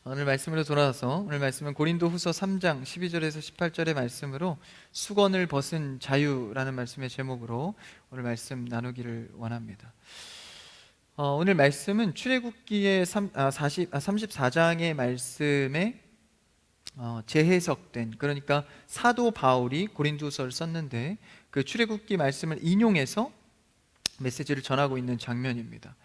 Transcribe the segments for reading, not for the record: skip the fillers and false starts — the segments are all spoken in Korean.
오늘 말씀으로 돌아와서 오늘 말씀은 고린도후서 3장 12절에서 18절의 말씀으로 수건을 벗은 자유라는 말씀의 제목으로 오늘 말씀 나누기를 원합니다. 오늘 말씀은 출애굽기의 34장의 말씀에 재해석된, 그러니까 사도 바울이 고린도후서를 썼는데 그 출애굽기 말씀을 인용해서 메시지를 전하고 있는 장면입니다.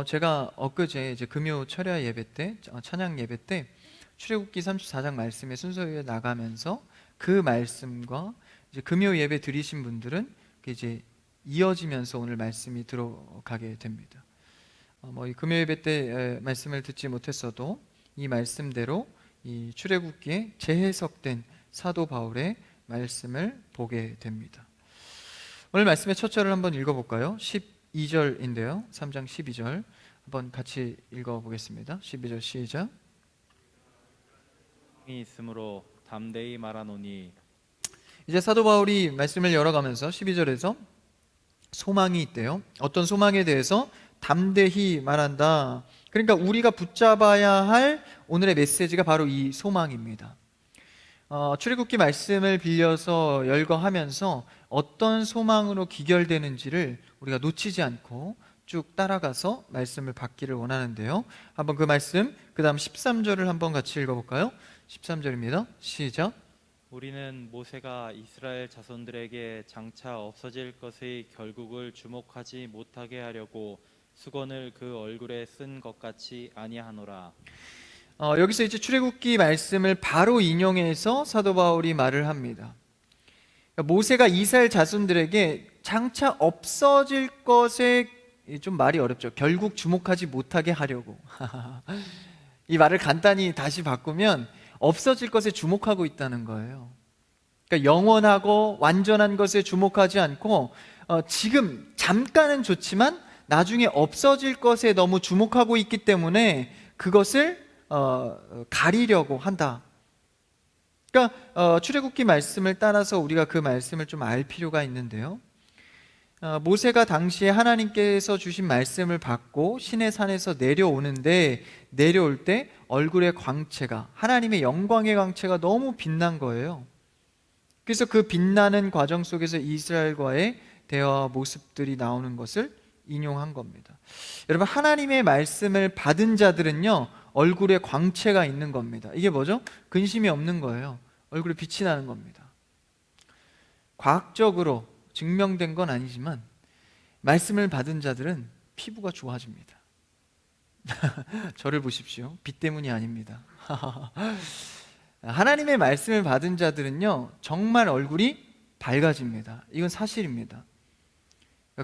제가 엊그제 이제 금요 철야 예배 때, 찬양 예배 때 출애굽기 34장 말씀의 순서에 나가면서 그 말씀과 이제 금요 예배 드리신 분들은 이제 이어지면서 오늘 말씀이 들어가게 됩니다. 이 금요 예배 때 말씀을 듣지 못했어도 이 말씀대로 이 출애굽기에 재해석된 사도 바울의 말씀을 보게 됩니다. 오늘 말씀의 첫 절을 한번 읽어볼까요? 12절인데요 3장 12절 한번 같이 읽어보겠습니다. 12절 시작. 이 있으므로 담대히 말하노니. 이제 사도 바울이 말씀을 열어가면서 12절에서 소망이 있대요. 어떤 소망에 대해서 담대히 말한다. 그러니까 우리가 붙잡아야 할 오늘의 메시지가 바로 이 소망입니다. 출애굽기 말씀을 빌려서 열거하면서 어떤 소망으로 기결되는지를 우리가 놓치지 않고 쭉 따라가서 말씀을 받기를 원하는데요. 한번 그 말씀, 그 다음 13절을 한번 같이 읽어볼까요? 13절입니다. 시작. 우리는 모세가 이스라엘 자손들에게 장차 없어질 것의 결국을 주목하지 못하게 하려고 수건을 그 얼굴에 쓴 것 같이 아니하노라. 여기서 이제 출애굽기 말씀을 바로 인용해서 사도 바울이 말을 합니다. 모세가 이스라엘 자손들에게 장차 없어질 것에, 좀 말이 어렵죠. 결국 주목하지 못하게 하려고. 이 말을 간단히 다시 바꾸면 없어질 것에 주목하고 있다는 거예요. 그러니까 영원하고 완전한 것에 주목하지 않고 지금 잠깐은 좋지만 나중에 없어질 것에 너무 주목하고 있기 때문에 그것을 가리려고 한다. 그러니까 출애굽기 말씀을 따라서 우리가 그 말씀을 좀 알 필요가 있는데요. 모세가 당시에 하나님께서 주신 말씀을 받고 시내 산에서 내려오는데, 내려올 때 얼굴의 광채가, 하나님의 영광의 광채가 너무 빛난 거예요. 그래서 그 빛나는 과정 속에서 이스라엘과의 대화 모습들이 나오는 것을 인용한 겁니다. 여러분, 하나님의 말씀을 받은 자들은요, 얼굴에 광채가 있는 겁니다. 이게 뭐죠? 근심이 없는 거예요. 얼굴에 빛이 나는 겁니다. 과학적으로 증명된 건 아니지만 말씀을 받은 자들은 피부가 좋아집니다. 저를 보십시오. 빛 때문이 아닙니다. 하나님의 말씀을 받은 자들은요, 정말 얼굴이 밝아집니다. 이건 사실입니다.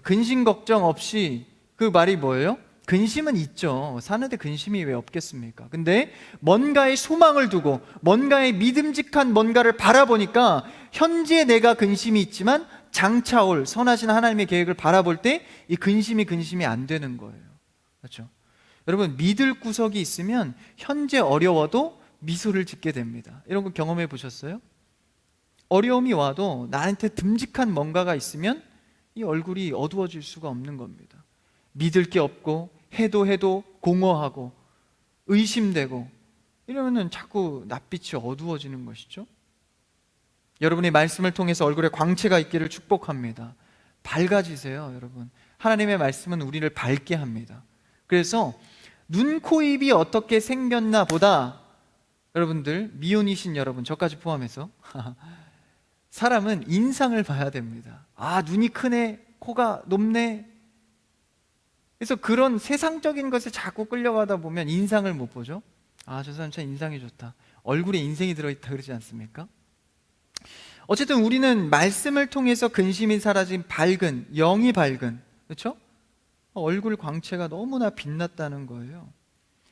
근심 걱정 없이, 그 말이 뭐예요? 근심은 있죠. 사는데 근심이 왜 없겠습니까? 근데 뭔가의 소망을 두고 뭔가의 믿음직한 뭔가를 바라보니까 현재 내가 근심이 있지만 장차 올 선하신 하나님의 계획을 바라볼 때 이 근심이 안 되는 거예요. 그렇죠? 여러분, 믿을 구석이 있으면 현재 어려워도 미소를 짓게 됩니다. 이런 거 경험해 보셨어요? 어려움이 와도 나한테 듬직한 뭔가가 있으면 이 얼굴이 어두워질 수가 없는 겁니다. 믿을 게 없고 해도 공허하고 의심되고 이러면은 자꾸 낯빛이 어두워지는 것이죠. 여러분이 말씀을 통해서 얼굴에 광채가 있기를 축복합니다. 밝아지세요, 여러분. 하나님의 말씀은 우리를 밝게 합니다. 그래서 눈, 코, 입이 어떻게 생겼나 보다, 여러분들, 미혼이신 여러분, 저까지 포함해서 사람은 인상을 봐야 됩니다. 아, 눈이 크네, 코가 높네. 그래서 그런 세상적인 것에 자꾸 끌려가다 보면 인상을 못 보죠. 아, 저 사람 참 인상이 좋다, 얼굴에 인생이 들어있다, 그러지 않습니까? 어쨌든 우리는 말씀을 통해서 근심이 사라진 밝은, 영이 밝은, 그렇죠? 얼굴 광채가 너무나 빛났다는 거예요.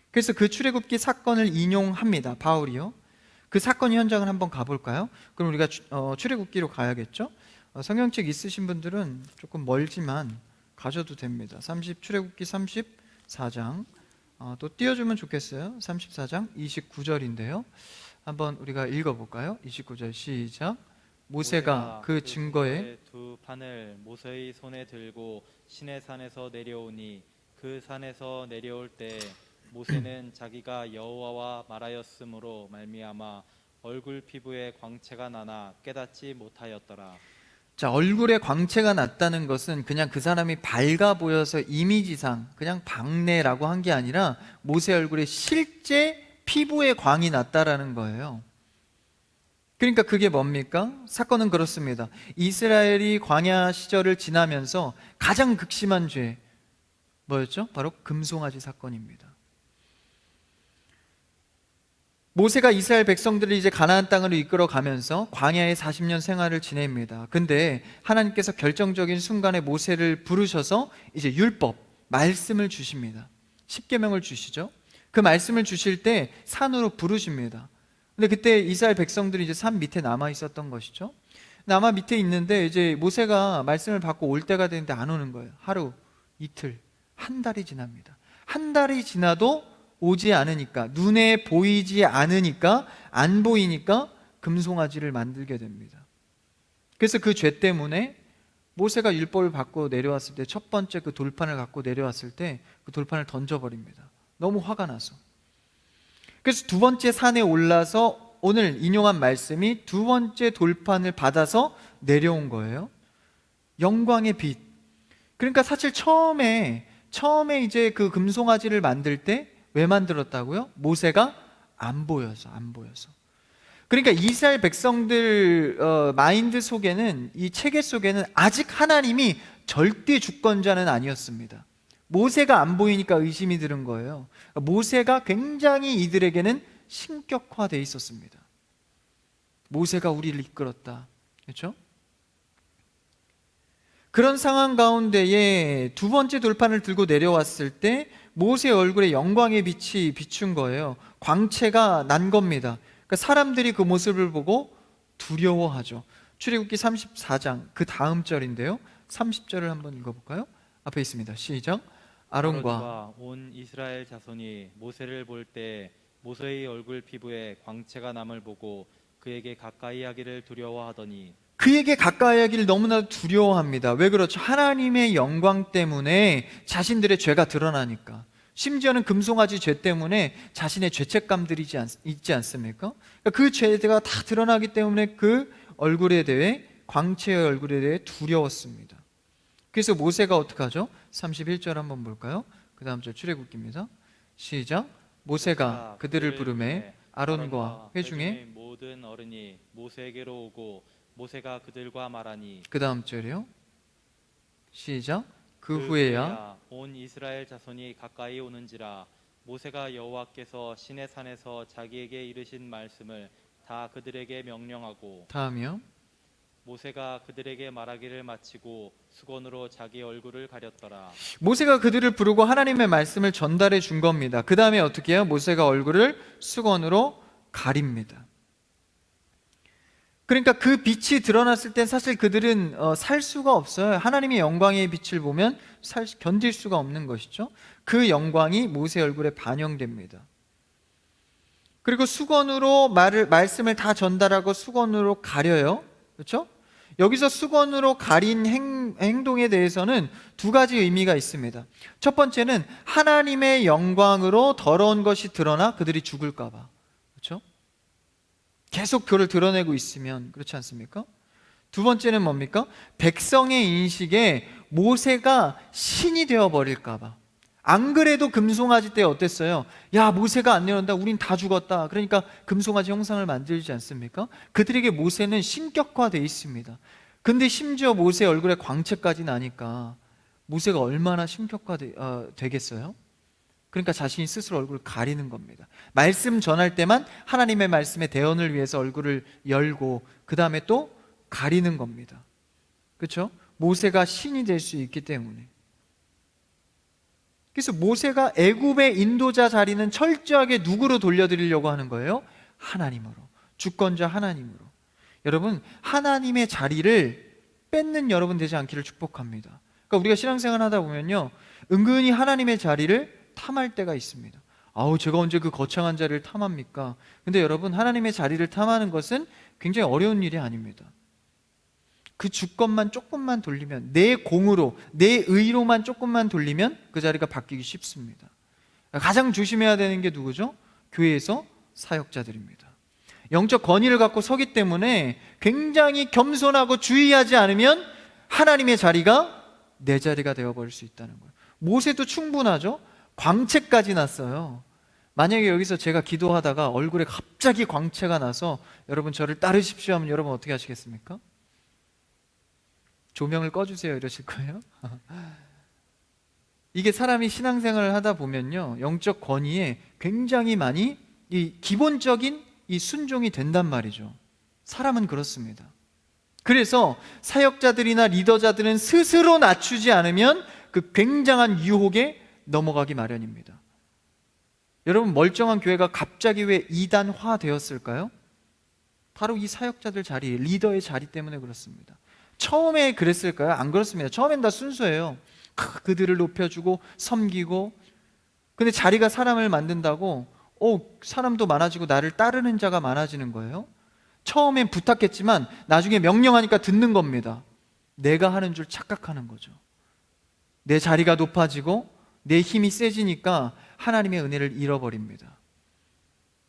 그래서 그 출애굽기 사건을 인용합니다, 바울이요. 그 사건 현장을 한번 가볼까요? 그럼 우리가 출애굽기로 가야겠죠? 성경책 있으신 분들은 조금 멀지만 가셔도 됩니다. 출애굽기 34장, 또 띄워주면 좋겠어요. 34장 29절인데요 한번 우리가 읽어볼까요? 29절 시작. 모세가 그 증거에 두 판을 모세의 손에 들고 시내산에서 내려오니 그 산에서 내려올 때 모세는 자기가 여호와와 말하였으므로 말미암아 얼굴 피부에 광채가 나나 깨닫지 못하였더라. 자, 얼굴에 광채가 났다는 것은 그냥 그 사람이 밝아 보여서 이미지상 그냥 박내라고 한 게 아니라 모세 얼굴에 실제 피부에 광이 났다라는 거예요. 그러니까 그게 뭡니까? 사건은 그렇습니다. 이스라엘이 광야 시절을 지나면서 가장 극심한 죄 뭐였죠? 바로 금송아지 사건입니다. 모세가 이스라엘 백성들을 이제 가나안 땅으로 이끌어 가면서 광야에 40년 생활을 지냅니다. 근데 하나님께서 결정적인 순간에 모세를 부르셔서 이제 율법, 말씀을 주십니다. 십계명을 주시죠. 그 말씀을 주실 때 산으로 부르십니다. 근데 그때 이스라엘 백성들이 이제 산 밑에 남아 있었던 것이죠. 남아 밑에 있는데 이제 모세가 말씀을 받고 올 때가 되는데 안 오는 거예요. 하루, 이틀, 한 달이 지납니다. 한 달이 지나도 오지 않으니까, 눈에 보이지 않으니까, 안 보이니까 금송아지를 만들게 됩니다. 그래서 그 죄 때문에 모세가 율법을 받고 내려왔을 때 첫 번째 그 돌판을 갖고 내려왔을 때 그 돌판을 던져버립니다. 너무 화가 나서. 그래서 두 번째 산에 올라서 오늘 인용한 말씀이 두 번째 돌판을 받아서 내려온 거예요. 영광의 빛. 그러니까 사실 처음에 이제 그 금송아지를 만들 때 왜 만들었다고요? 모세가 안 보여서. 그러니까 이스라엘 백성들 마인드 속에는, 이 체계 속에는 아직 하나님이 절대 주권자는 아니었습니다. 모세가 안 보이니까 의심이 드는 거예요. 모세가 굉장히 이들에게는 신격화되어 있었습니다. 모세가 우리를 이끌었다. 그렇죠? 그런 상황 가운데에 두 번째 돌판을 들고 내려왔을 때 모세의 얼굴에 영광의 빛이 비춘 거예요. 광채가 난 겁니다. 그러니까 사람들이 그 모습을 보고 두려워하죠. 출애굽기 34장 그 다음 절인데요. 30절을 한번 읽어볼까요? 앞에 있습니다. 시작. 아론과 온 이스라엘 자손이 모세를 볼 때 모세의 얼굴 피부에 광채가 남을 보고 그에게 가까이 하기를 두려워하더니, 그에게 가까이 하기를 너무나도 두려워합니다. 왜 그렇죠? 하나님의 영광 때문에 자신들의 죄가 드러나니까. 심지어는 금송아지 죄 때문에 자신의 죄책감들이 있지 않습니까? 그러니까 그 죄가 다 드러나기 때문에 그 얼굴에 대해, 광채의 얼굴에 대해 두려웠습니다. 그래서 모세가 어떻게 하죠? 31절 한번 볼까요? 그 다음 절 출애굽기입니다. 시작. 모세가 그들을 부르매 아론과 회중의 모든 어른이 모세에게로 오고 모세가 그들과 말하니, 그 다음 절이요. 시작. 그 후에야 온 이스라엘 자손이 가까이 오는지라 모세가 여호와께서 시내 산에서 자기에게 이르신 말씀을 다 그들에게 명령하고, 다음이요. 모세가 그들에게 말하기를 마치고 수건으로 자기 얼굴을 가렸더라. 모세가 그들을 부르고 하나님의 말씀을 전달해 준 겁니다. 그 다음에 어떻게 해요? 모세가 얼굴을 수건으로 가립니다. 그러니까 그 빛이 드러났을 땐 사실 그들은 살 수가 없어요. 하나님의 영광의 빛을 보면 견딜 수가 없는 것이죠. 그 영광이 모세 얼굴에 반영됩니다. 그리고 수건으로 말씀을 다 전달하고 수건으로 가려요. 그렇죠? 여기서 수건으로 가린 행동에 대해서는 두 가지 의미가 있습니다. 첫 번째는 하나님의 영광으로 더러운 것이 드러나 그들이 죽을까 봐. 그렇죠? 계속 그를 드러내고 있으면 그렇지 않습니까? 두 번째는 뭡니까? 백성의 인식에 모세가 신이 되어버릴까 봐. 안 그래도 금송아지 때 어땠어요? 야, 모세가 안 내려온다, 우린 다 죽었다. 그러니까 금송아지 형상을 만들지 않습니까? 그들에게 모세는 신격화되어 있습니다. 근데 심지어 모세 얼굴에 광채까지 나니까 모세가 얼마나 신격화되겠어요? 그러니까 자신이 스스로 얼굴을 가리는 겁니다. 말씀 전할 때만 하나님의 말씀의 대언을 위해서 얼굴을 열고 그 다음에 또 가리는 겁니다. 그렇죠? 모세가 신이 될 수 있기 때문에. 그래서 모세가 애굽의 인도자 자리는 철저하게 누구로 돌려드리려고 하는 거예요? 하나님으로. 주권자 하나님으로. 여러분, 하나님의 자리를 뺏는 여러분 되지 않기를 축복합니다. 그러니까 우리가 신앙생활 하다 보면요, 은근히 하나님의 자리를 탐할 때가 있습니다. 아우, 제가 언제 그 거창한 자리를 탐합니까? 근데 여러분, 하나님의 자리를 탐하는 것은 굉장히 어려운 일이 아닙니다. 그 주권만 조금만 돌리면, 내 공으로, 내 의로만 조금만 돌리면 그 자리가 바뀌기 쉽습니다. 가장 조심해야 되는 게 누구죠? 교회에서 사역자들입니다. 영적 권위를 갖고 서기 때문에 굉장히 겸손하고 주의하지 않으면 하나님의 자리가 내 자리가 되어버릴 수 있다는 거예요. 모세도 충분하죠? 광채까지 났어요. 만약에 여기서 제가 기도하다가 얼굴에 갑자기 광채가 나서 여러분 저를 따르십시오 하면 여러분 어떻게 하시겠습니까? 조명을 꺼주세요 이러실 거예요? 이게 사람이 신앙생활을 하다 보면요, 영적 권위에 굉장히 많이 이 기본적인 이 순종이 된단 말이죠. 사람은 그렇습니다. 그래서 사역자들이나 리더자들은 스스로 낮추지 않으면 그 굉장한 유혹에 넘어가기 마련입니다. 여러분, 멀쩡한 교회가 갑자기 왜 이단화 되었을까요? 바로 이 사역자들 자리, 리더의 자리 때문에 그렇습니다. 처음에 그랬을까요? 안 그렇습니다. 처음엔 다 순수해요. 그들을 높여주고 섬기고, 근데 자리가 사람을 만든다고 사람도 많아지고 나를 따르는 자가 많아지는 거예요. 처음엔 부탁했지만 나중에 명령하니까 듣는 겁니다. 내가 하는 줄 착각하는 거죠. 내 자리가 높아지고 내 힘이 세지니까 하나님의 은혜를 잃어버립니다.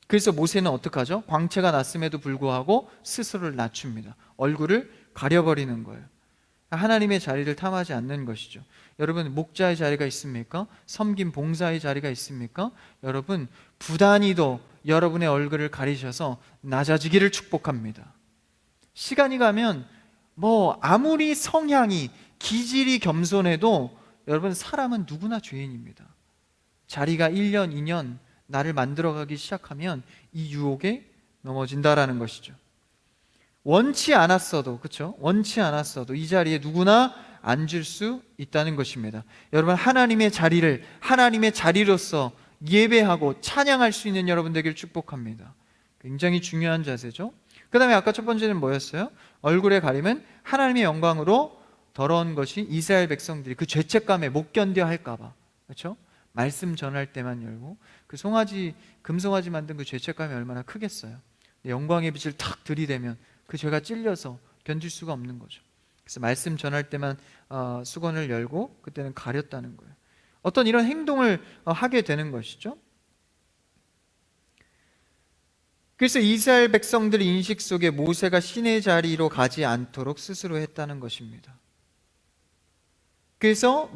그래서 모세는 어떡하죠? 광채가 났음에도 불구하고 스스로를 낮춥니다. 얼굴을 가려버리는 거예요. 하나님의 자리를 탐하지 않는 것이죠. 여러분, 목자의 자리가 있습니까? 섬김 봉사의 자리가 있습니까? 여러분, 부단히도 여러분의 얼굴을 가리셔서 낮아지기를 축복합니다. 시간이 가면 아무리 성향이 기질이 겸손해도 여러분, 사람은 누구나 죄인입니다. 자리가 1년, 2년 나를 만들어가기 시작하면 이 유혹에 넘어진다라는 것이죠. 원치 않았어도, 그렇죠? 원치 않았어도 이 자리에 누구나 앉을 수 있다는 것입니다. 여러분, 하나님의 자리를 하나님의 자리로서 예배하고 찬양할 수 있는 여러분 되기를 축복합니다. 굉장히 중요한 자세죠. 그 다음에 아까 첫 번째는 뭐였어요? 얼굴의 가림은 하나님의 영광으로 더러운 것이 이스라엘 백성들이 그 죄책감에 못 견뎌 할까봐, 그렇죠? 말씀 전할 때만 열고, 그 금송아지 만든 그 죄책감이 얼마나 크겠어요. 영광의 빛을 탁 들이대면 그 죄가 찔려서 견딜 수가 없는 거죠. 그래서 말씀 전할 때만 수건을 열고 그때는 가렸다는 거예요. 어떤 이런 행동을 하게 되는 것이죠. 그래서 이스라엘 백성들의 인식 속에 모세가 신의 자리로 가지 않도록 스스로 했다는 것입니다. 그래서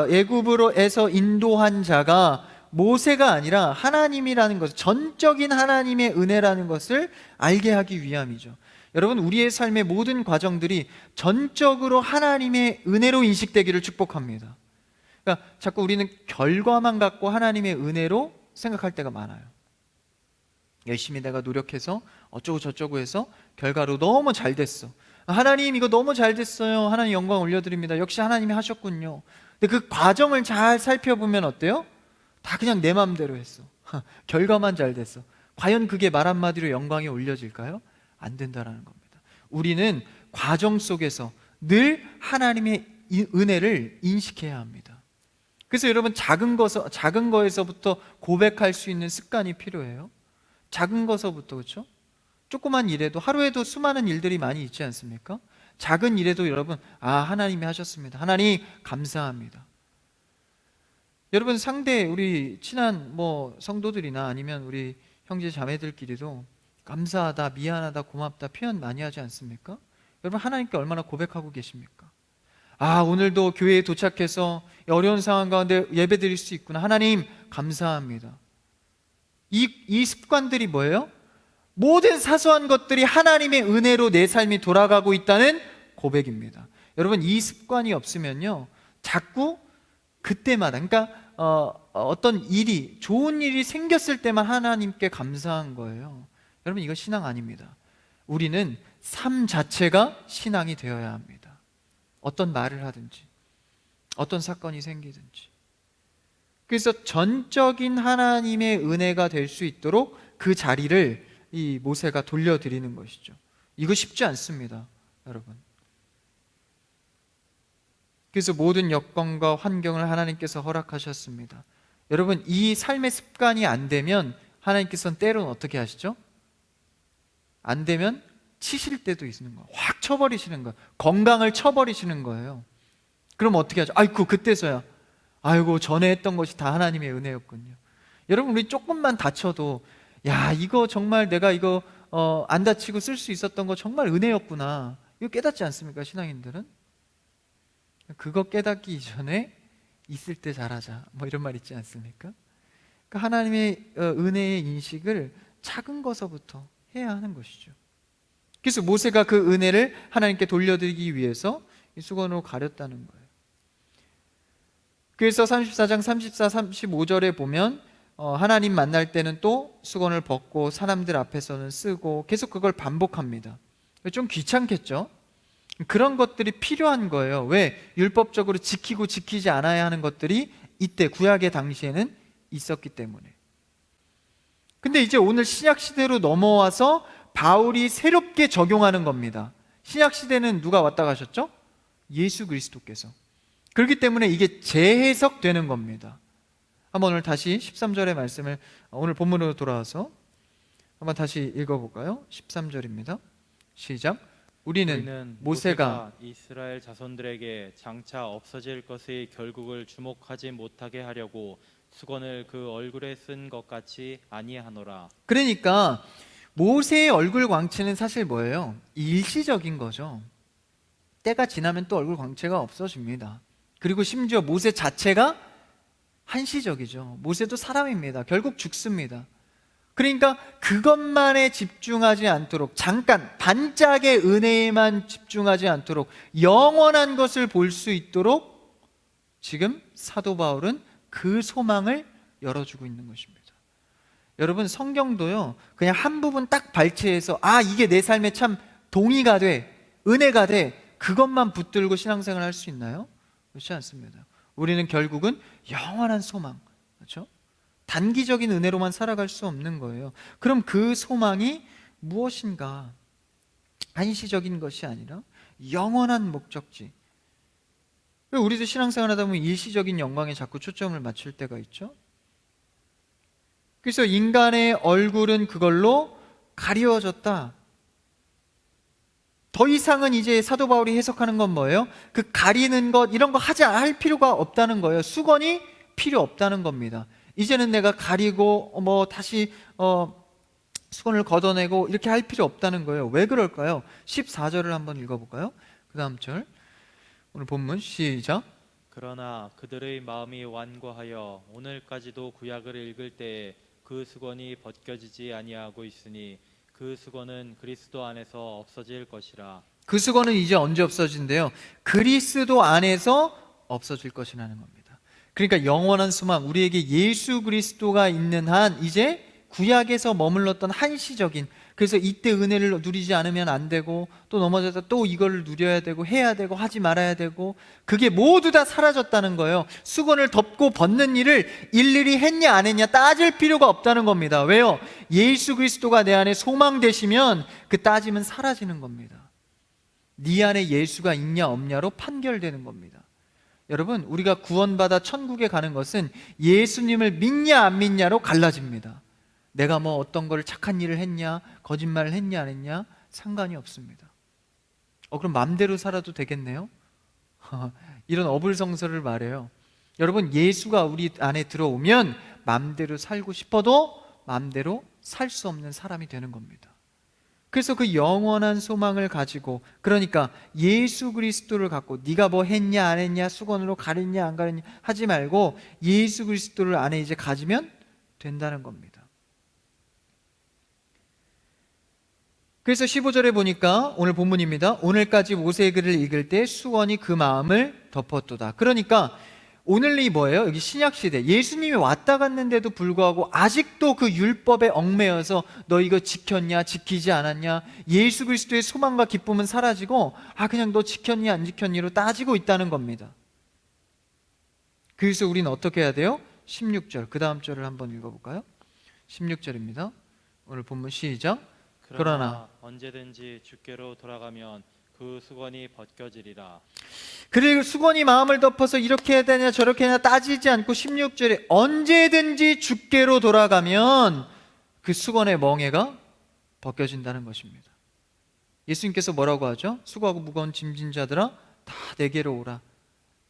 애굽으로에서 인도한 자가 모세가 아니라 하나님이라는 것, 전적인 하나님의 은혜라는 것을 알게 하기 위함이죠. 여러분, 우리의 삶의 모든 과정들이 전적으로 하나님의 은혜로 인식되기를 축복합니다. 그러니까 자꾸 우리는 결과만 갖고 하나님의 은혜로 생각할 때가 많아요. 열심히 내가 노력해서 어쩌고 저쩌고 해서 결과로 너무 잘 됐어. 하나님, 이거 너무 잘 됐어요. 하나님 영광 올려드립니다. 역시 하나님이 하셨군요. 근데 그 과정을 잘 살펴보면 어때요? 다 그냥 내 마음대로 했어. 결과만 잘 됐어. 과연 그게 말 한마디로 영광이 올려질까요? 안 된다라는 겁니다. 우리는 과정 속에서 늘 하나님의 은혜를 인식해야 합니다. 그래서 여러분, 작은 거에서부터 고백할 수 있는 습관이 필요해요. 작은 거서부터, 그렇죠? 조그만 일에도, 하루에도 수많은 일들이 많이 있지 않습니까? 작은 일에도 여러분, 하나님이 하셨습니다. 하나님 감사합니다. 여러분, 우리 친한 성도들이나 아니면 우리 형제 자매들끼리도 감사하다, 미안하다, 고맙다 표현 많이 하지 않습니까? 여러분, 하나님께 얼마나 고백하고 계십니까? 오늘도 교회에 도착해서 어려운 상황 가운데 예배 드릴 수 있구나. 하나님 감사합니다. 이 습관들이 뭐예요? 모든 사소한 것들이 하나님의 은혜로 내 삶이 돌아가고 있다는 고백입니다. 여러분, 이 습관이 없으면요, 자꾸 그때마다, 그러니까 어떤 좋은 일이 생겼을 때만 하나님께 감사한 거예요. 여러분, 이거 신앙 아닙니다. 우리는 삶 자체가 신앙이 되어야 합니다. 어떤 말을 하든지 어떤 사건이 생기든지. 그래서 전적인 하나님의 은혜가 될 수 있도록 그 자리를 이 모세가 돌려드리는 것이죠. 이거 쉽지 않습니다, 여러분. 그래서 모든 여건과 환경을 하나님께서 허락하셨습니다. 여러분, 이 삶의 습관이 안 되면 하나님께서는 때로는 어떻게 하시죠? 안 되면 치실 때도 있는 거예요. 확 쳐버리시는 거예요. 건강을 쳐버리시는 거예요. 그럼 어떻게 하죠? 아이고, 그때서야 아이고, 전에 했던 것이 다 하나님의 은혜였군요. 여러분, 우리 조금만 다쳐도 야, 이거 정말 내가 이거 안 다치고 쓸 수 있었던 거 정말 은혜였구나, 이거 깨닫지 않습니까? 신앙인들은 그거 깨닫기 이전에 있을 때 잘하자, 뭐 이런 말 있지 않습니까? 그러니까 하나님의 은혜의 인식을 작은 것서부터 해야 하는 것이죠. 그래서 모세가 그 은혜를 하나님께 돌려드리기 위해서 이 수건으로 가렸다는 거예요. 그래서 34장 34, 35절에 보면 하나님 만날 때는 또 수건을 벗고 사람들 앞에서는 쓰고 계속 그걸 반복합니다. 좀 귀찮겠죠? 그런 것들이 필요한 거예요. 왜? 율법적으로 지키고 지키지 않아야 하는 것들이 이때 구약의 당시에는 있었기 때문에. 근데 이제 오늘 신약 시대로 넘어와서 바울이 새롭게 적용하는 겁니다. 신약 시대는 누가 왔다 가셨죠? 예수 그리스도께서. 그렇기 때문에 이게 재해석되는 겁니다. 한번 오늘 다시 13절의 말씀을 오늘 본문으로 돌아와서 한번 다시 읽어볼까요? 13절입니다. 시작. 우리는 모세가 이스라엘 자손들에게 장차 없어질 것의 결국을 주목하지 못하게 하려고 수건을 그 얼굴에 쓴 것 같이 아니하노라. 그러니까 모세의 얼굴 광채는 사실 뭐예요? 일시적인 거죠. 때가 지나면 또 얼굴 광채가 없어집니다. 그리고 심지어 모세 자체가 한시적이죠. 모세도 사람입니다. 결국 죽습니다. 그러니까 그것만에 집중하지 않도록, 잠깐 반짝의 은혜에만 집중하지 않도록 영원한 것을 볼 수 있도록 지금 사도 바울은 그 소망을 열어주고 있는 것입니다. 여러분, 성경도요, 그냥 한 부분 딱 발췌해서 이게 내 삶에 참 동의가 돼, 은혜가 돼, 그것만 붙들고 신앙생활을 할 수 있나요? 그렇지 않습니다. 우리는 결국은 영원한 소망, 그렇죠? 단기적인 은혜로만 살아갈 수 없는 거예요. 그럼 그 소망이 무엇인가? 한시적인 것이 아니라 영원한 목적지. 왜 우리도 신앙생활 하다 보면 일시적인 영광에 자꾸 초점을 맞출 때가 있죠? 그래서 인간의 얼굴은 그걸로 가리워졌다. 더 이상은 이제 사도 바울이 해석하는 건 뭐예요? 그 가리는 것, 이런 거 할 필요가 없다는 거예요. 수건이 필요 없다는 겁니다. 이제는 내가 가리고 다시 수건을 걷어내고 이렇게 할 필요 없다는 거예요. 왜 그럴까요? 14절을 한번 읽어볼까요? 그 다음 절, 오늘 본문 시작. 그러나 그들의 마음이 완고하여 오늘까지도 구약을 읽을 때에 그 수건이 벗겨지지 아니하고 있으니 그 수건은 그리스도 안에서 없어질 것이라. 그 수건은 이제 언제 없어진대요? 그리스도 안에서 없어질 것이라는 겁니다. 그러니까 영원한 소망, 우리에게 예수 그리스도가 있는 한 이제 구약에서 머물렀던 한시적인, 그래서 이때 은혜를 누리지 않으면 안 되고 또 넘어져서 또 이걸 누려야 되고 해야 되고 하지 말아야 되고, 그게 모두 다 사라졌다는 거예요. 수건을 덮고 벗는 일을 일일이 했냐 안 했냐 따질 필요가 없다는 겁니다. 왜요? 예수 그리스도가 내 안에 소망 되시면 그 따짐은 사라지는 겁니다. 네 안에 예수가 있냐 없냐로 판결되는 겁니다. 여러분, 우리가 구원받아 천국에 가는 것은 예수님을 믿냐 안 믿냐로 갈라집니다. 내가 어떤 걸 착한 일을 했냐, 거짓말을 했냐 안 했냐 상관이 없습니다. 그럼 마음대로 살아도 되겠네요? 이런 어불성설을 말해요. 여러분, 예수가 우리 안에 들어오면 마음대로 살고 싶어도 마음대로 살 수 없는 사람이 되는 겁니다. 그래서 그 영원한 소망을 가지고, 그러니까 예수 그리스도를 갖고 네가 뭐 했냐 안 했냐, 수건으로 가렸냐 안 가렸냐 하지 말고 예수 그리스도를 안에 이제 가지면 된다는 겁니다. 그래서 15절에 보니까 오늘 본문입니다. 오늘까지 모세의 글을 읽을 때 수건이 그 마음을 덮었도다. 그러니까 오늘이 뭐예요? 여기 신약시대, 예수님이 왔다 갔는데도 불구하고 아직도 그 율법에 얽매여서 너 이거 지켰냐 지키지 않았냐, 예수 그리스도의 소망과 기쁨은 사라지고 그냥 너 지켰니 안 지켰니로 따지고 있다는 겁니다. 그래서 우리는 어떻게 해야 돼요? 16절, 그 다음 절을 한번 읽어볼까요? 16절입니다. 오늘 본문 시작. 그러나 언제든지 주께로 돌아가면 그 수건이 벗겨지리라. 그리고 수건이 마음을 덮어서 이렇게 해야 되냐 저렇게 해야 따지지 않고 16절에 언제든지 주께로 돌아가면 그 수건의 멍에가 벗겨진다는 것입니다. 예수님께서 뭐라고 하죠? 수고하고 무거운 짐진 자들아 다 내게로 오라.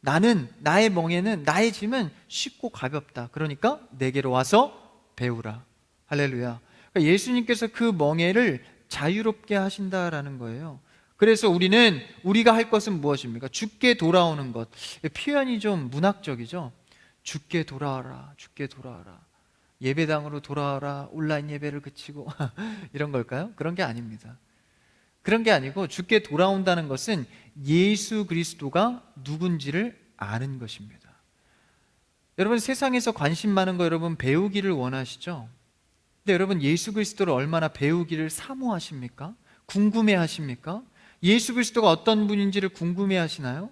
나의 멍에는, 나의 짐은 쉽고 가볍다. 그러니까 내게로 와서 배우라. 할렐루야. 그러니까 예수님께서 그 멍에를 자유롭게 하신다라는 거예요. 그래서 우리가 할 것은 무엇입니까? 주께 돌아오는 것. 표현이 좀 문학적이죠. 주께 돌아와라, 주께 돌아와라. 예배당으로 돌아와라, 온라인 예배를 그치고 이런 걸까요? 그런 게 아닙니다. 그런 게 아니고 주께 돌아온다는 것은 예수 그리스도가 누군지를 아는 것입니다. 여러분, 세상에서 관심 많은 거 여러분 배우기를 원하시죠? 근데 여러분, 예수 그리스도를 얼마나 배우기를 사모하십니까? 궁금해하십니까? 예수 그리스도가 어떤 분인지를 궁금해하시나요?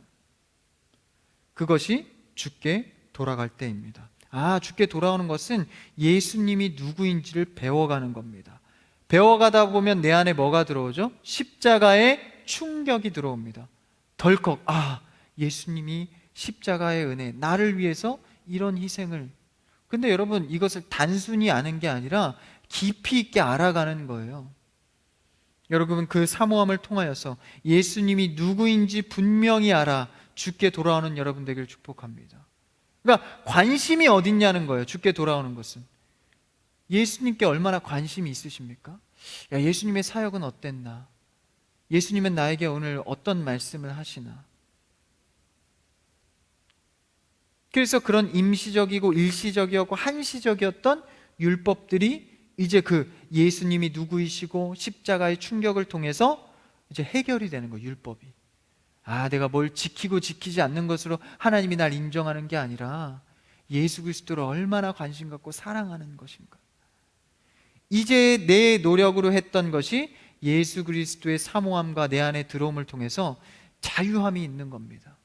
그것이 주께 돌아갈 때입니다. 주께 돌아오는 것은 예수님이 누구인지를 배워가는 겁니다. 배워가다 보면 내 안에 뭐가 들어오죠? 십자가의 충격이 들어옵니다. 덜컥, 예수님이 십자가의 은혜, 나를 위해서 이런 희생을. 근데 여러분, 이것을 단순히 아는 게 아니라 깊이 있게 알아가는 거예요. 여러분, 그 사모함을 통하여서 예수님이 누구인지 분명히 알아 주께 돌아오는 여러분 되기를 축복합니다. 그러니까 관심이 어딨냐는 거예요. 주께 돌아오는 것은. 예수님께 얼마나 관심이 있으십니까? 예수님의 사역은 어땠나? 예수님은 나에게 오늘 어떤 말씀을 하시나? 그래서 그런 임시적이고 일시적이었고 한시적이었던 율법들이 이제 그 예수님이 누구이시고 십자가의 충격을 통해서 이제 해결이 되는 거예요. 율법이. 내가 뭘 지키고 지키지 않는 것으로 하나님이 날 인정하는 게 아니라 예수 그리스도를 얼마나 관심 갖고 사랑하는 것인가. 이제 내 노력으로 했던 것이 예수 그리스도의 사모함과 내 안에 들어옴을 통해서 자유함이 있는 겁니다.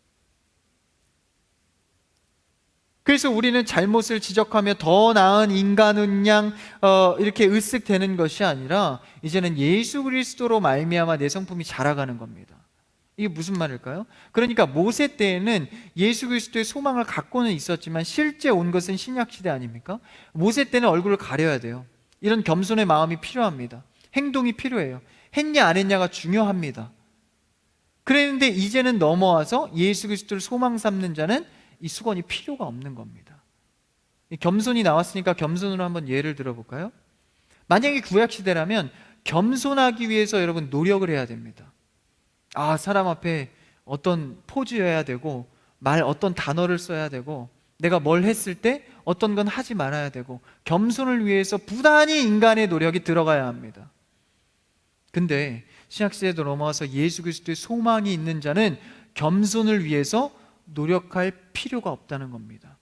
그래서 우리는 잘못을 지적하며 더 나은 인간은 이렇게 으쓱되는 것이 아니라 이제는 예수 그리스도로 말미암아 내 성품이 자라가는 겁니다. 이게 무슨 말일까요? 그러니까 모세 때에는 예수 그리스도의 소망을 갖고는 있었지만 실제 온 것은 신약시대 아닙니까? 모세 때는 얼굴을 가려야 돼요. 이런 겸손의 마음이 필요합니다. 행동이 필요해요. 했냐 안 했냐가 중요합니다. 그랬는데 이제는 넘어와서 예수 그리스도를 소망 삼는 자는 이 수건이 필요가 없는 겁니다. 겸손이 나왔으니까 겸손으로 한번 예를 들어볼까요? 만약에 구약시대라면 겸손하기 위해서 여러분 노력을 해야 됩니다. 사람 앞에 어떤 포즈여야 되고 어떤 단어를 써야 되고 내가 뭘 했을 때 어떤 건 하지 말아야 되고 겸손을 위해서 부단히 인간의 노력이 들어가야 합니다. 근데 신약시대도 넘어와서 예수 그리스도의 소망이 있는 자는 겸손을 위해서 노력할 필요가 없다는 겁니다.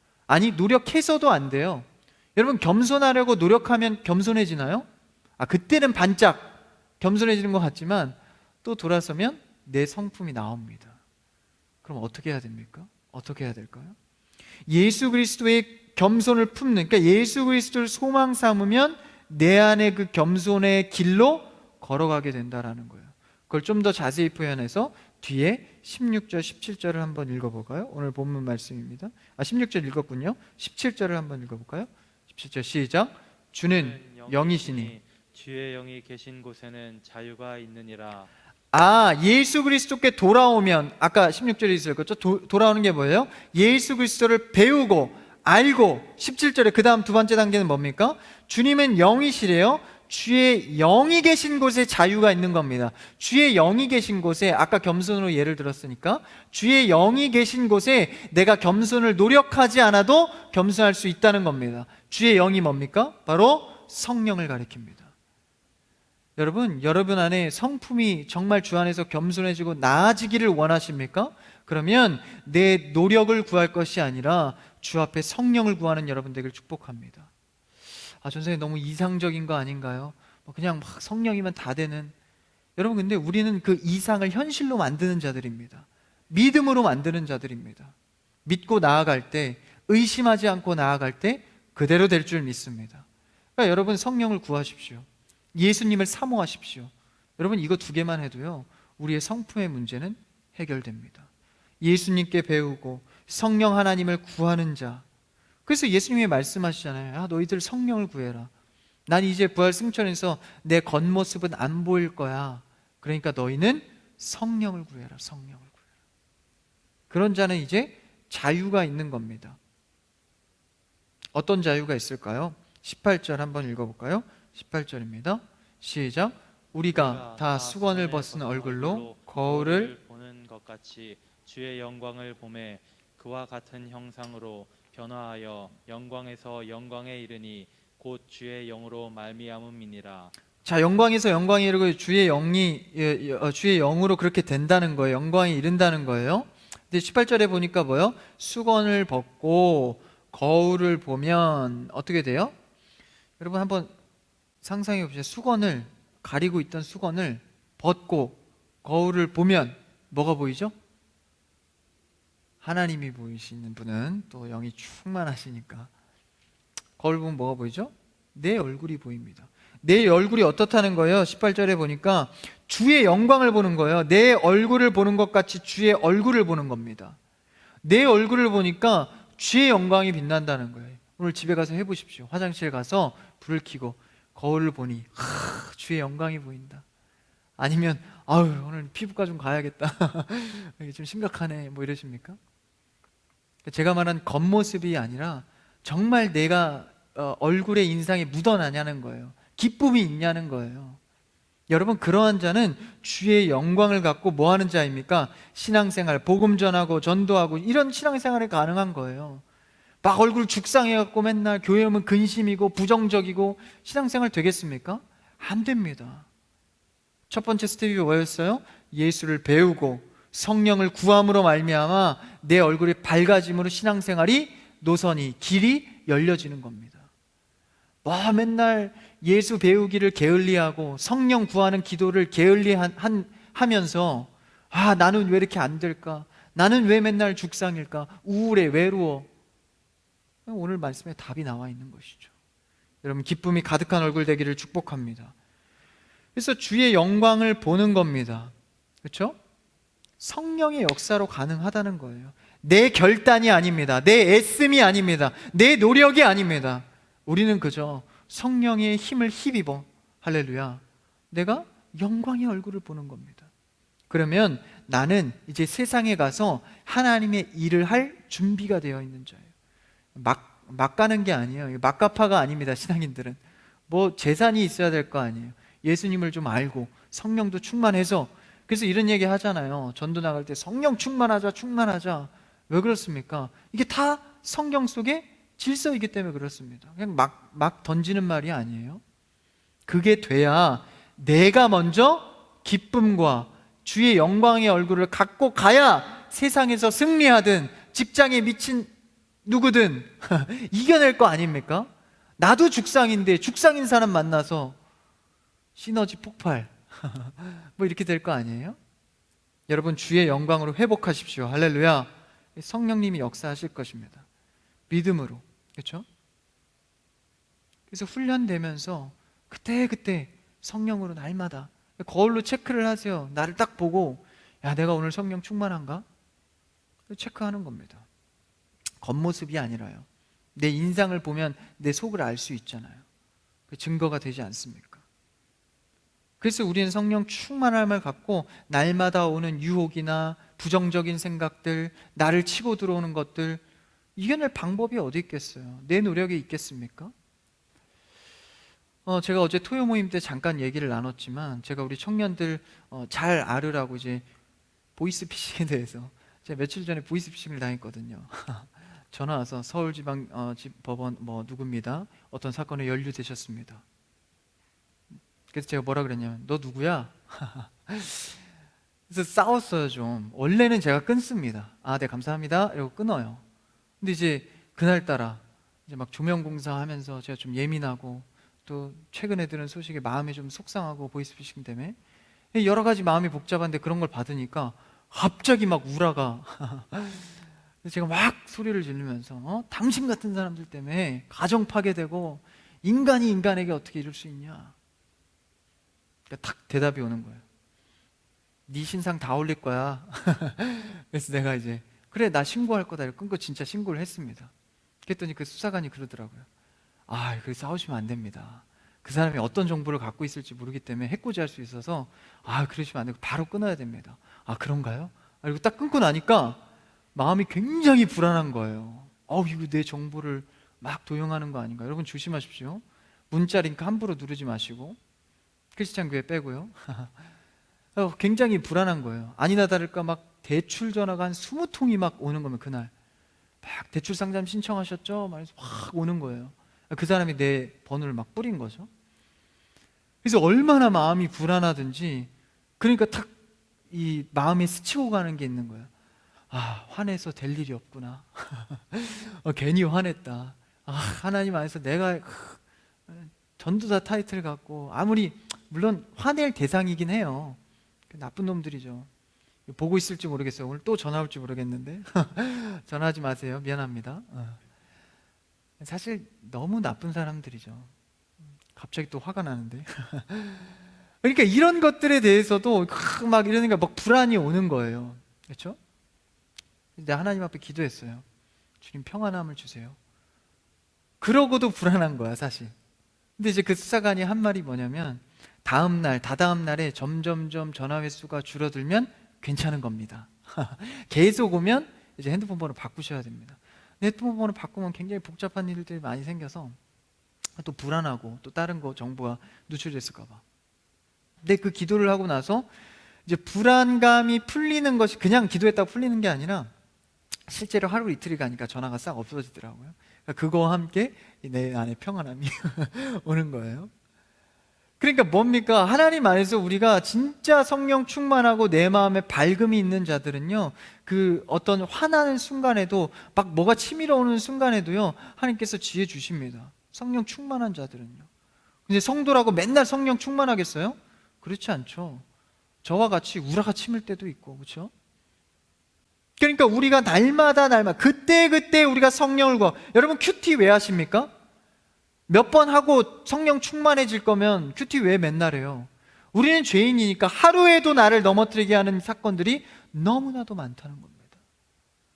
노력해서도 안 돼요. 여러분, 겸손하려고 노력하면 겸손해지나요? 그때는 반짝 겸손해지는 것 같지만 또 돌아서면 내 성품이 나옵니다. 그럼 어떻게 해야 됩니까? 어떻게 해야 될까요? 예수 그리스도의 겸손을 품는, 그러니까 예수 그리스도를 소망 삼으면 내 안에 그 겸손의 길로 걸어가게 된다라는 거예요. 그걸 좀 더 자세히 표현해서 뒤에 16절, 17절을 한번 읽어볼까요? 오늘 본문 말씀입니다. 16절 읽었군요. 17절을 한번 읽어볼까요? 17절 시작. 주는 영이시니 주의 영이 계신 곳에는 자유가 있느니라. 예수 그리스도께 돌아오면, 아까 16절에 있었죠? 돌아오는 게 뭐예요? 예수 그리스도를 배우고 알고, 17절에 그 다음 두 번째 단계는 뭡니까? 주님은 영이시래요. 주의 영이 계신 곳에 자유가 있는 겁니다. 주의 영이 계신 곳에, 아까 겸손으로 예를 들었으니까 주의 영이 계신 곳에 내가 겸손을 노력하지 않아도 겸손할 수 있다는 겁니다. 주의 영이 뭡니까? 바로 성령을 가리킵니다. 여러분 안에 성품이 정말 주 안에서 겸손해지고 나아지기를 원하십니까? 그러면 내 노력을 구할 것이 아니라 주 앞에 성령을 구하는 여러분 되기를 축복합니다. 전생에 너무 이상적인 거 아닌가요? 그냥 막 성령이면 다 되는. 여러분, 근데 우리는 그 이상을 현실로 만드는 자들입니다. 믿음으로 만드는 자들입니다. 믿고 나아갈 때, 의심하지 않고 나아갈 때 그대로 될 줄 믿습니다. 그러니까 여러분, 성령을 구하십시오. 예수님을 사모하십시오. 여러분, 이거 두 개만 해도요, 우리의 성품의 문제는 해결됩니다. 예수님께 배우고 성령 하나님을 구하는 자. 그래서 예수님이 말씀하시잖아요. 너희들 성령을 구해라. 난 이제 부활 승천에서 내 겉모습은 안 보일 거야. 그러니까 너희는 성령을 구해라. 성령을 구해라. 그런 자는 이제 자유가 있는 겁니다. 어떤 자유가 있을까요? 18절 한번 읽어볼까요? 18절입니다. 시작. 우리가 다 수건을 벗은 얼굴로 거울을 보는 것 같이 주의 영광을 보매 그와 같은 형상으로 변화하여 영광에서 영광에 이르니 곧 주의 영으로 말미암음이니라. 자, 영광에서 영광에 이르고 주의 주의 영으로 그렇게 된다는 거예요. 영광에 이른다는 거예요. 근데 18절에 보니까 뭐요? 수건을 벗고 거울을 보면 어떻게 돼요? 여러분 한번 상상해 보세요. 수건을 가리고 있던 수건을 벗고 거울을 보면 뭐가 보이죠? 하나님이 보이시는 분은 또 영이 충만하시니까 거울 보면 뭐가 보이죠? 내 얼굴이 보입니다. 내 얼굴이 어떻다는 거예요? 18절에 보니까 주의 영광을 보는 거예요. 내 얼굴을 보는 것 같이 주의 얼굴을 보는 겁니다. 내 얼굴을 보니까 주의 영광이 빛난다는 거예요. 오늘 집에 가서 해보십시오. 화장실 가서 불을 켜고 거울을 보니 주의 영광이 보인다. 아니면 아유 오늘 피부과 좀 가야겠다. 이게 좀 심각하네 뭐 이러십니까? 제가 말한 겉모습이 아니라 정말 내가 얼굴의 인상이 묻어나냐는 거예요. 기쁨이 있냐는 거예요. 여러분 그러한 자는 주의 영광을 갖고 뭐 하는 자입니까? 신앙생활, 복음 전하고 전도하고 이런 신앙생활이 가능한 거예요. 막 얼굴 죽상해갖고 맨날 교회 오면 근심이고 부정적이고 신앙생활 되겠습니까? 안 됩니다. 첫 번째 스텝이 뭐였어요? 예수를 배우고 성령을 구함으로 말미암아 내 얼굴이 밝아짐으로 신앙생활이 노선이 길이 열려지는 겁니다. 뭐 맨날 예수 배우기를 게을리하고 성령 구하는 기도를 게을리하면서 나는 왜 이렇게 안 될까? 나는 왜 맨날 죽상일까? 우울해, 외로워. 오늘 말씀에 답이 나와 있는 것이죠. 여러분 기쁨이 가득한 얼굴 되기를 축복합니다. 그래서 주의 영광을 보는 겁니다. 그렇죠? 성령의 역사로 가능하다는 거예요. 내 결단이 아닙니다. 내 애씀이 아닙니다. 내 노력이 아닙니다. 우리는 그저 성령의 힘을 힘입어 할렐루야 내가 영광의 얼굴을 보는 겁니다. 그러면 나는 이제 세상에 가서 하나님의 일을 할 준비가 되어 있는 자예요. 막 가는 게 아니에요. 막가파가 아닙니다. 신앙인들은 뭐 재산이 있어야 될 거 아니에요. 예수님을 좀 알고 성령도 충만해서. 그래서 이런 얘기 하잖아요. 전도 나갈 때 성령 충만하자. 왜 그렇습니까? 이게 다 성경 속에 질서이기 때문에 그렇습니다. 그냥 막 던지는 말이 아니에요. 그게 돼야 내가 먼저 기쁨과 주의 영광의 얼굴을 갖고 가야 세상에서 승리하든 직장에 미친 누구든 이겨낼 거 아닙니까? 나도 죽상인데 죽상인 사람 만나서 시너지 폭발 뭐 이렇게 될 거 아니에요? 여러분 주의 영광으로 회복하십시오. 할렐루야. 성령님이 역사하실 것입니다. 믿음으로. 그렇죠? 그래서 훈련되면서 그때 성령으로 날마다 거울로 체크를 하세요. 나를 딱 보고 야 내가 오늘 성령 충만한가? 체크하는 겁니다. 겉모습이 아니라요. 내 인상을 보면 내 속을 알 수 있잖아요. 그 증거가 되지 않습니까? 그래서 우리는 성령 충만함을 갖고 날마다 오는 유혹이나 부정적인 생각들, 나를 치고 들어오는 것들 이겨낼 방법이 어디 있겠어요? 내 노력이 있겠습니까? 제가 어제 토요 모임 때 잠깐 얘기를 나눴지만 제가 우리 청년들 잘 알으라고 이제 보이스피싱에 대해서 제가 며칠 전에 보이스피싱을 당했거든요. 전화 와서 서울지방법원 누구입니다. 어떤 사건에 연루되셨습니다. 그래서 제가 뭐라 그랬냐면 너 누구야? 그래서 싸웠어요 좀. 원래는 제가 끊습니다. 네 감사합니다 이러고 끊어요. 근데 이제 그날따라 이제 막 조명공사 하면서 제가 좀 예민하고 또 최근에 들은 소식에 마음이 좀 속상하고 보이스피싱 때문에 여러 가지 마음이 복잡한데 그런 걸 받으니까 갑자기 막 우라가 그래서 제가 막 소리를 지르면서 당신 같은 사람들 때문에 가정 파괴되고 인간이 인간에게 어떻게 이럴 수 있냐. 그러니까 탁 대답이 오는 거예요. 네 신상 다 올릴 거야. 그래서 내가 이제 그래 나 신고할 거다 이렇게 끊고 진짜 신고를 했습니다. 그랬더니 그 수사관이 그러더라고요. 그렇게 싸우시면 안 됩니다. 그 사람이 어떤 정보를 갖고 있을지 모르기 때문에 해코지할 수 있어서 그러시면 안 되고 바로 끊어야 됩니다. 그런가요? 그리고 딱 끊고 나니까 마음이 굉장히 불안한 거예요. 이거 내 정보를 막 도용하는 거 아닌가? 여러분 조심하십시오. 문자 링크 함부로 누르지 마시고, 크리스찬 교회 빼고요. 굉장히 불안한 거예요. 아니나 다를까 막 대출 전화가 한 20통이 막 오는 거면, 그날 막 대출 상담 신청하셨죠? 말해서 확 오는 거예요. 그 사람이 내 번호를 막 뿌린 거죠. 그래서 얼마나 마음이 불안하든지, 그러니까 탁 이 마음에 스치고 가는 게 있는 거예요. 화내서 될 일이 없구나. 괜히 화냈다. 하나님 안에서 내가 전도사 타이틀 갖고, 아무리 물론 화낼 대상이긴 해요. 나쁜 놈들이죠. 보고 있을지 모르겠어요. 오늘 또 전화 올지 모르겠는데 전화하지 마세요. 미안합니다. 사실 너무 나쁜 사람들이죠. 갑자기 또 화가 나는데 그러니까 이런 것들에 대해서도 막 이러니까 막 불안이 오는 거예요. 그렇죠? 근데 하나님 앞에 기도했어요. 주님, 평안함을 주세요. 그러고도 불안한 거야, 사실. 근데 이제 그 수사관이 한 말이 뭐냐면, 다다음 날에 점점점 전화 횟수가 줄어들면 괜찮은 겁니다. 계속 오면 이제 핸드폰 번호 바꾸셔야 됩니다. 핸드폰 번호 바꾸면 굉장히 복잡한 일들이 많이 생겨서 또 불안하고, 또 다른 거 정보가 누출됐을까 봐. 근데 그 기도를 하고 나서 이제 불안감이 풀리는 것이 그냥 기도했다고 풀리는 게 아니라 실제로 하루 이틀이 가니까 전화가 싹 없어지더라고요. 그러니까 그거와 함께 내 안에 평안함이 오는 거예요. 그러니까 뭡니까? 하나님 안에서 우리가 진짜 성령 충만하고 내 마음에 밝음이 있는 자들은요, 그 어떤 화나는 순간에도, 막 뭐가 치밀어 오는 순간에도요, 하나님께서 지혜 주십니다. 성령 충만한 자들은요. 근데 성도라고 맨날 성령 충만하겠어요? 그렇지 않죠. 저와 같이 우라가 치밀 때도 있고, 그렇죠? 그러니까 우리가 날마다 그때 우리가 성령을 구하. 여러분 큐티 왜 하십니까? 몇 번 하고 성령 충만해질 거면 큐티 왜 맨날 해요? 우리는 죄인이니까 하루에도 나를 넘어뜨리게 하는 사건들이 너무나도 많다는 겁니다.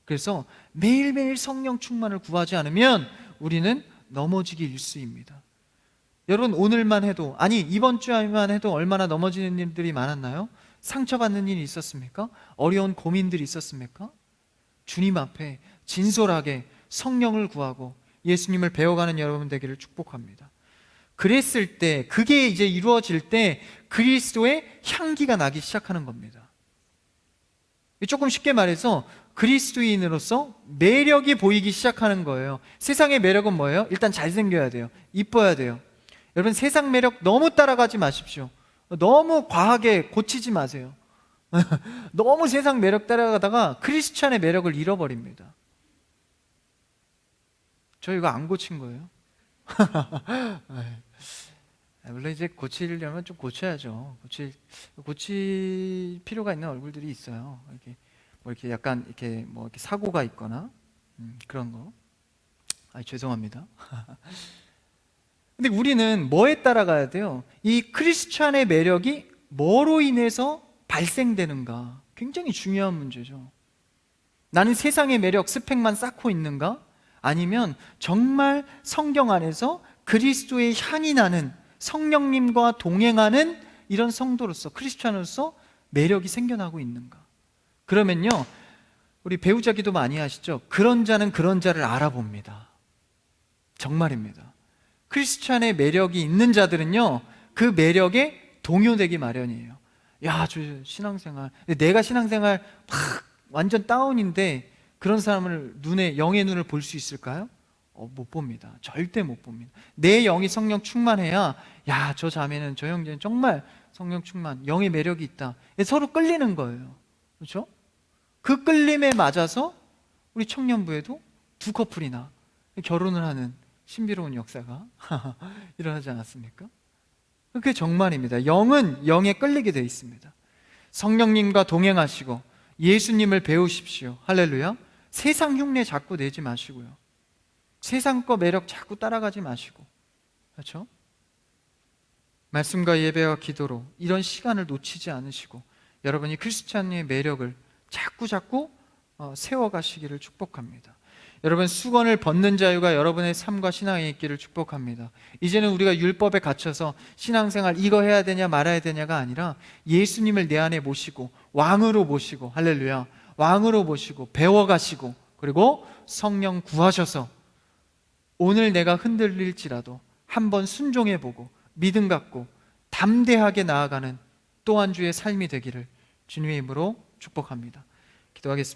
그래서 매일매일 성령 충만을 구하지 않으면 우리는 넘어지기 일쑤입니다. 여러분 오늘만 해도, 아니 이번 주에만 해도 얼마나 넘어지는 일들이 많았나요? 상처받는 일이 있었습니까? 어려운 고민들이 있었습니까? 주님 앞에 진솔하게 성령을 구하고 예수님을 배워가는 여러분 되기를 축복합니다. 그랬을 때, 그게 이제 이루어질 때 그리스도의 향기가 나기 시작하는 겁니다. 조금 쉽게 말해서 그리스도인으로서 매력이 보이기 시작하는 거예요. 세상의 매력은 뭐예요? 일단 잘생겨야 돼요. 이뻐야 돼요. 여러분 세상 매력 너무 따라가지 마십시오. 너무 과하게 고치지 마세요. 너무 세상 매력 따라가다가 크리스찬의 매력을 잃어버립니다. 저 이거 안 고친 거예요. 물론 이제 고치려면 좀 고쳐야죠. 고칠 필요가 있는 얼굴들이 있어요. 이렇게 뭐 이렇게 약간 이렇게 뭐 이렇게 사고가 있거나 그런 거. 죄송합니다. 근데 우리는 뭐에 따라가야 돼요? 이 크리스찬의 매력이 뭐로 인해서 발생되는가? 굉장히 중요한 문제죠. 나는 세상의 매력 스펙만 쌓고 있는가? 아니면 정말 성경 안에서 그리스도의 향이 나는, 성령님과 동행하는 이런 성도로서, 크리스찬으로서 매력이 생겨나고 있는가? 그러면요, 우리 배우자 기도 많이 하시죠? 그런 자는 그런 자를 알아봅니다. 정말입니다. 크리스찬의 매력이 있는 자들은요, 그 매력에 동요되기 마련이에요. 야, 저 신앙생활, 내가 신앙생활 막 완전 다운인데 그런 사람을 영의 눈을 볼 수 있을까요? 못 봅니다. 절대 못 봅니다. 내 영이 성령 충만해야, 야, 저 자매는, 저 형제는 정말 성령 충만, 영의 매력이 있다. 서로 끌리는 거예요. 그렇죠? 그 끌림에 맞아서 우리 청년부에도 두 커플이나 결혼을 하는 신비로운 역사가 일어나지 않았습니까? 그게 정말입니다. 영은 영에 끌리게 되어 있습니다. 성령님과 동행하시고 예수님을 배우십시오. 할렐루야. 세상 흉내 자꾸 내지 마시고요. 세상 거 매력 자꾸 따라가지 마시고, 그렇죠? 말씀과 예배와 기도로 이런 시간을 놓치지 않으시고 여러분이 크리스찬의 매력을 자꾸 세워가시기를 축복합니다. 여러분 수건을 벗는 자유가 여러분의 삶과 신앙에 있기를 축복합니다. 이제는 우리가 율법에 갇혀서 신앙생활 이거 해야 되냐 말아야 되냐가 아니라 예수님을 내 안에 모시고 왕으로 모시고, 할렐루야, 왕으로 모시고 배워가시고 그리고 성령 구하셔서 오늘 내가 흔들릴지라도 한번 순종해보고 믿음 갖고 담대하게 나아가는 또 한 주의 삶이 되기를 주님의 이름으로 축복합니다. 기도하겠습니다.